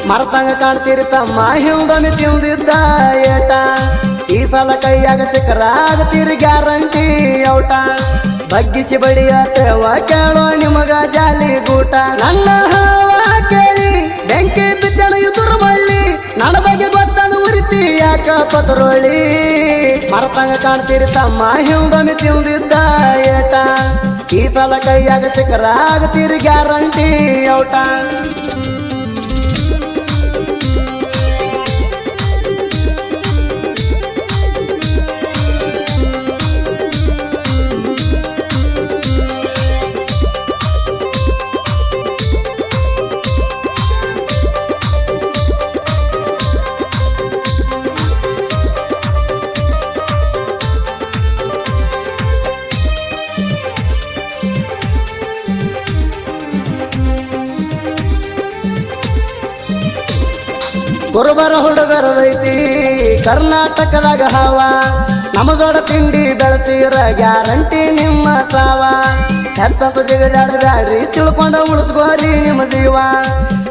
ಮರತಂಗ ಕಾಣ್ತೀರಿ ತಮ್ಮ ಹಿಂದೊಮ್ಮೆ ತಿಂದಿದ್ದ ಏಟ ಈ ಸಲ ಕೈಯಾಗ ಸಿಕ್ಕರಾಗತೀರಿ ಗ್ಯಾರಂಟಿ ಔಟ ಬಗ್ಗಿಸಿ ಬಡಿಯತ್ತೇವ ಕೇಳೋ ನಿಮಗ ಜಾಲಿ ಗೂಟ ನನ್ನ ಹಾವ ಕೇಳಿ ಬೆಂಕಿ ಬಿದ್ದಣ ಇದುರು ಮಳ್ಳಿ ನನ್ನ ಬಗ್ಗೆ ಗೊತ್ತದು ಉರಿತಿ ಯಾಕ ಪತ್ರೊಳ್ಳಿ ಮರತಂಗ ಕಾಣ್ತೀರಿ ತಮ್ಮ ಹಿಂದೊಮ್ಮೆ ತಿಂದಿದ್ದ ಏಟ ಈ ಸಲ ಕೈಯಾಗ ಸಿಕ್ಕರಾಗತೀರಿ ಗ್ಯಾರಂಟಿ ಔಟ ಕುರುಬರ ಹುಡುಗರದೈತಿ ಕರ್ನಾಟಕದಾಗ ಹಾವ ನಮ್ಮ ಜೋಡ ತಿಂಡಿ ಬೆಳೆಸಿರ ಗ್ಯಾರಂಟಿ ನಿಮ್ಮ ಸಾವ ಹೆತ್ತಂತ ಜಿಗದಾಡಬ್ಯಾಡ್ರಿ ತಿಳ್ಕೊಂಡ ಉಳಿಸ್ಕೋರಿ ನಿಮ್ಮ ಜೀವ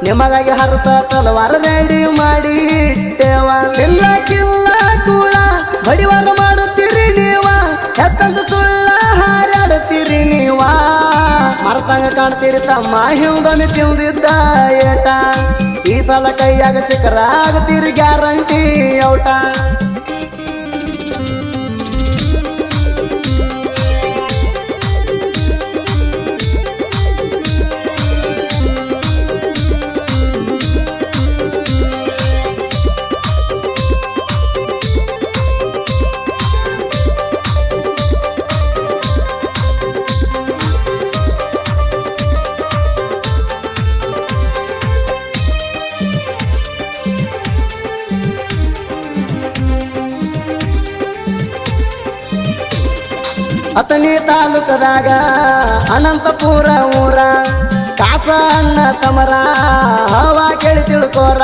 ನಿಮಗಾಗಿ ಹರತ ತಲವಾರ ರೆಡಿ ಮಾಡಿ ಇಟ್ಟೇವ ತಿನ್ಲಕ್ಕಿಲ್ಲ ಕೂಳ ಬಡಿವಾರ ಮಾಡುತ್ತೀರಿ ನೀವ ಹೆತ್ತಂತ ಸುಳ್ಳ ಹಾರಾಡುತ್ತೀರಿ ನೀವ ಮರತಂಗ ಕಾಣ್ತೀರಿ ತಮ್ಮ ಹಿಂದೊಮ್ಮೆ ತಿಂದಿದ್ದ ಏಟ ಈ ಸಲ ಕೈಯಾಗ ಸಿಕ್ಕರಾಗತೀರಿ ಗ್ಯಾರಂಟಿ ಔಟ ಅತನಿ ತಾಲೂಕದಾಗ ಅನಂತಪುರ ಊರ ಕಾಸ ಅಣ್ಣ ತಮರ ಹವಾ ಕೇಳಿ ತಿಳ್ಕೋರ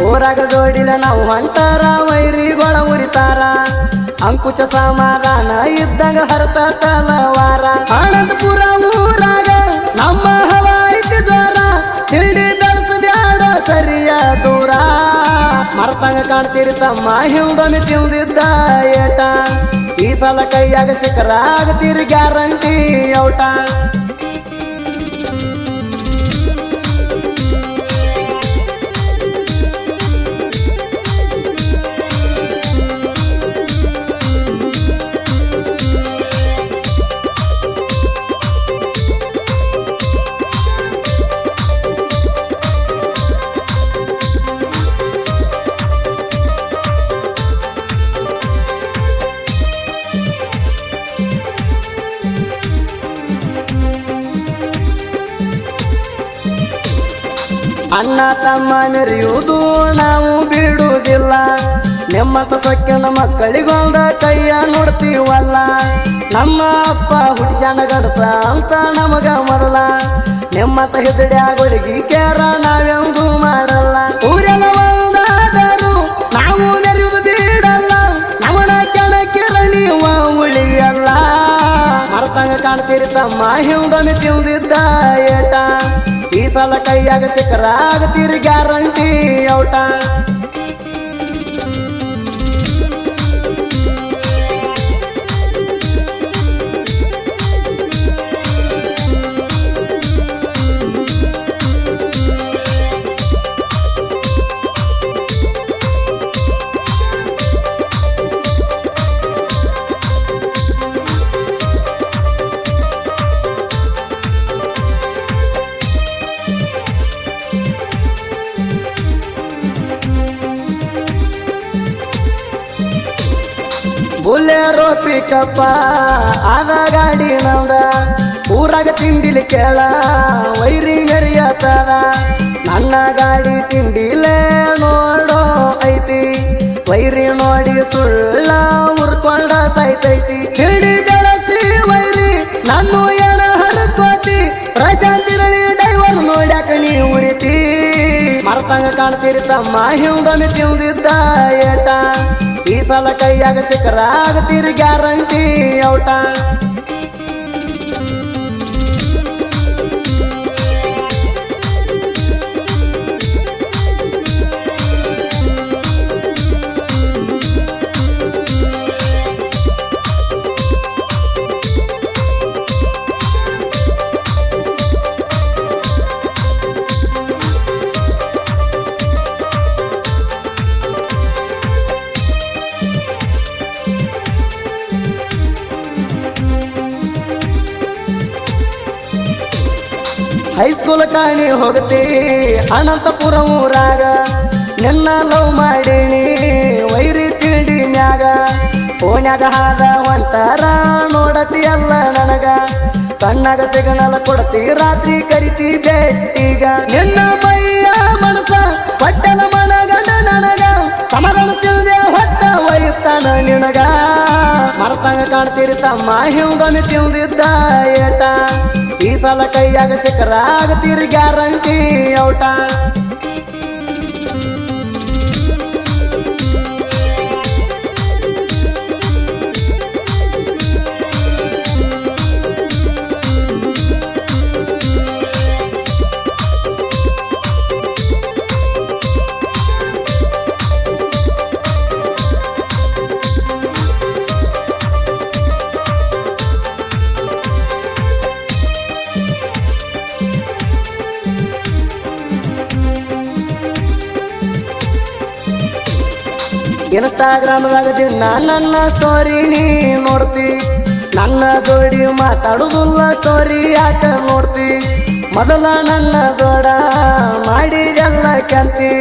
ಊರಾಗ ಜೋಡಿಲ ನಾವು ಹೊಂಟಾರ ವೈರಿಗೊಳ ಉರಿತಾರ ಅಂಕುಶ ಸಮಾಧಾನ ಇದ್ದಂಗ ಹರತ ತಲವಾರ ಅನಂತಪುರ ಊರಾಗ ನಮ್ಮ ಹವಾ ಐತಿ ಜ್ವರ ತಿಂಡಿ ಬೆಳೆಸಬ್ಯಾಡ ಸರಿಯ ದೂರ ಮರತಂಗ ಕಾಣ್ತೀರಿ ತಮ್ಮ ಹಿಂದೊಮ್ಮೆ ತಿಂದಿದ್ದ ಏಟ ಈ ಸಲ ಕೈಯಾಗ ಸಿಕ್ಕರಾಗತೀರಿ ಗ್ಯಾರಂಟಿ ಔಟ ಅಣ್ಣ ತಮ್ಮ ಮೆರೆಯುವುದು ನಾವು ಬಿಡುವುದಿಲ್ಲ ನಿಮ್ಮತ್ತ ಸೊಕ್ಕಿನ ಮಕ್ಕಳಿಗೊಂದ ಕೈಯ ನೋಡ್ತೀವಲ್ಲ ನಮ್ಮ ಅಪ್ಪ ಹುಟ್ಟಿಸ್ಯಾನ ಗಡಸ ಅಂತ ನಮಗ ಮೊದಲ ನಿಮ್ಮತ್ತ ಹೆಸಡ್ಯಾಗೊಳಗಿ ಕೇರ ನಾವೆಂದು ಮಾಡಲ್ಲ ಊರೆಲ್ಲ ಒಂದಾದರು ನಾವು ಮೆರೆಯುವುದು ಬಿಡಲ್ಲ ನಮನ ಕೆಣಕಿರ ನೀವ ಉಳಿಯಲ್ಲ ಮರತಂಗ ಕಾಣ್ತೀರಿ ತಮ್ಮ ಹಿಂದೊಮ್ಮೆ ತಿಂದಿದ್ದ ಏಟ ಈ ಸಲ ಕೈಯಾಗ ಸಿಕ್ಕರಾಗತೀರಿ ಗ್ಯಾರಂಟಿ ಔಟ ಬುಲೆರೋ ಪಿಕಪ್ಪ ಆದ ಗಾಡಿ ನಂದ ಊರಾಗ ತಿಂಡಿಲಿ ಕೇಳ ವೈರಿ ಮೆರಿಯತದ ನನ್ನ ಗಾಡಿ ತಿಂಡಿಲೇ ನೋಡೋ ಐತಿ ವೈರಿ ನೋಡಿ ಸುಳ್ಳ ಉರ್ಕೊಂಡ ಸಾಯ್ತೈತಿ ಹಿಡಿ ಬೆಳಸಿ ವೈರಿ ನಾನು ಎಣ ಹರಕೋತಿ ಪ್ರಶಾಂತಿರಳಿ ಡೈವರ್ ನೋಡ್ಯಾಕ ನೀ ಉರಿತಿ ಮರತಂಗ ಕಾಣ್ತೀರಿ ತಮ್ಮ ಹಿಂದೊಮ್ಮೆ ತಿಂದಿದ್ದ ಏಟ ಈ ಸಲ ಕೈಯಾಗ ಸಿಕ್ಕರಾಗತೀರಿ ಗ್ಯಾರಂಟಿ ಔಟ ಹೈಸ್ಕೂಲ್ ಕಾಣಿ ಹೋಗ್ತಿ ಅನಂತಪುರ ಊರಾಗ ನಿನ್ನ ಲವ್ ಮಾಡೀನಿ ವೈರಿ ತಿಂಡಿ ಮ್ಯಾಗ ಓಣ್ಯಾಗ ಹಾದ ಹೊಂಟಾರ ನೋಡತಿ ಅಲ್ಲ ನನಗ ಕಣ್ಣಾಗ ಸಿಗ್ನಲ್ ಕೊಡ್ತಿ ರಾತ್ರಿ ಕರಿತಿ ಬೆಟ್ಟಿಗ ನಿನ್ನ ಮೈಯ ಮನಸ ಪಟ್ಟಲ ಮನಗನ ನನಗ ಸಮರಣ ಸಿಲ್ದೆ ಹೊತ್ತ ಒಯ್ತಾನ ನಿನಗ ಮರ್ತಂಗ ಕಾಣ್ತೀರಿ ತಮ್ಮ ಹಿಂಗೊಮ್ಮೆ ತಿಂದಿದ್ದ ಏಟ ಈ ಸಲ ಕೈಯಾಗ ಸಿಕ್ಕರಾಗತೀರಿ ಗ್ಯಾರಂಟಿ ಔಟ ಇನ್ಸ್ಟಾಗ್ರಾಮ್ದಾಗ ದಿನ ನನ್ನ ಸ್ಟೋರಿ ನೀ ನೋಡ್ತಿ ನನ್ನ ಜೋಡಿ ಮಾತಾಡುದಿಲ್ಲ ಸ್ಟೋರಿ ಯಾಕ ನೋಡ್ತಿ ಮೊದಲ ನನ್ನ ಜೋಡ ಮಾಡಿದೆಲ್ಲ ಕಂತಿ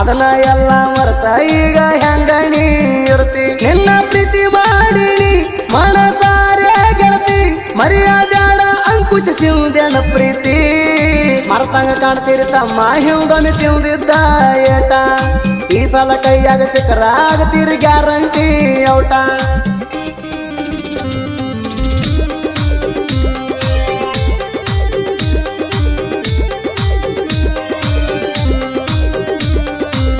ಅದನ್ನ ಎಲ್ಲ ಮರ್ತ ಈಗ ಹೆಂಗ ನೀ ಇರ್ತಿ ನಿನ್ನ ಪ್ರೀತಿ ಮಾಡಿನಿ ಮನಸಾರೆ ಗೆಳತಿ ಮರ್ಯಾದಾಡ ಅಂಕುಶ ಸಿಂದೇನ ಪ್ರೀತಿ ಮರ್ತಂಗ ಕಾಣ್ತೀರಿ ತಮ್ಮ ಹಿಂಗೊಮ್ಮೆ ತಿಂದಿದ್ದ ಏಟ ಈ ಸಲ ಕೈಯಾಗ ಸಿಕ್ಕರಾಗತೀರಿ guarantee ಔಟ DJ Ravi Muraga, Sahitya Barada, Narada Japadaloka Daga, Janaka Vanga Hada Insta Gram Daga Dinna Nanna Story Nodti,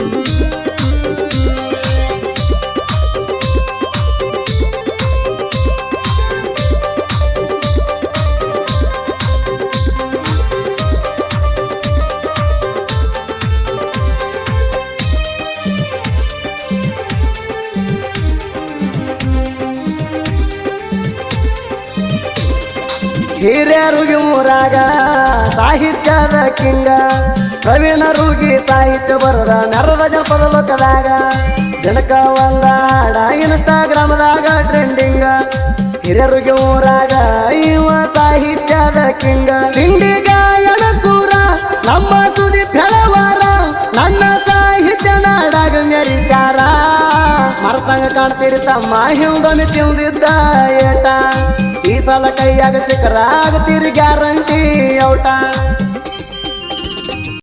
Nanna Jodi Matadudilla Story Yaka Nodti, Madala Nanna Joda Madidenella Kanti, Adana Ella Marta Iga Henga Nee Irti, Ninna Priti Madini, Manasare Gelati, Mariyadada Ankucha Sindena Priti, Martanga Kaanatiri Tamma Hingommi Tindidda Eta, ಈ ಸಲ ಕೈಯಾಗ ಸಿಕ್ಕರಾಗತೀರಿ guarantee ಔಟ ಹಿರಿಯರುಗಿ ಊರಾಗ ಸಾಹಿತ್ಯದ king ಕವಿನರುಗಿ ಸಾಹಿತ್ಯ ಬರದ ನರದ ಜನಪದಲೋಕದಾಗ ಜನಕ ಒಂದ ಹಾಡ ಇನ್ಸ್ಟಾಗ್ರಾಮ್ದಾಗ ಟ್ರೆಂಡಿಂಗ ಹಿರಿಯರುಗಿ ಊರಾಗ ಇವ ಸಾಹಿತ್ಯದ ಕಿಂಗ ತಿಂಡಿ ಗಾಯನ ಸೂರ ನಮ್ಮ ಸುದಿ ಬೆಳವಾರ ನನ್ನ ಸಾಹಿತ್ಯ ನಾಡಾಗ ಮೆರಿಸ್ಯಾರ ಮರ್ತಂಗ ಕಾಣ್ತೀರಿ ತಮ್ಮ ಹಿಂಗೊಮ್ಮೆ ತಿಂದಿದ್ದ ಏಟ ಈ ಸಲ ಕೈಯಾಗ ಸಿಕ್ಕರಾಗತೀರಿ ಗ್ಯಾರಂಟಿ ಔಟ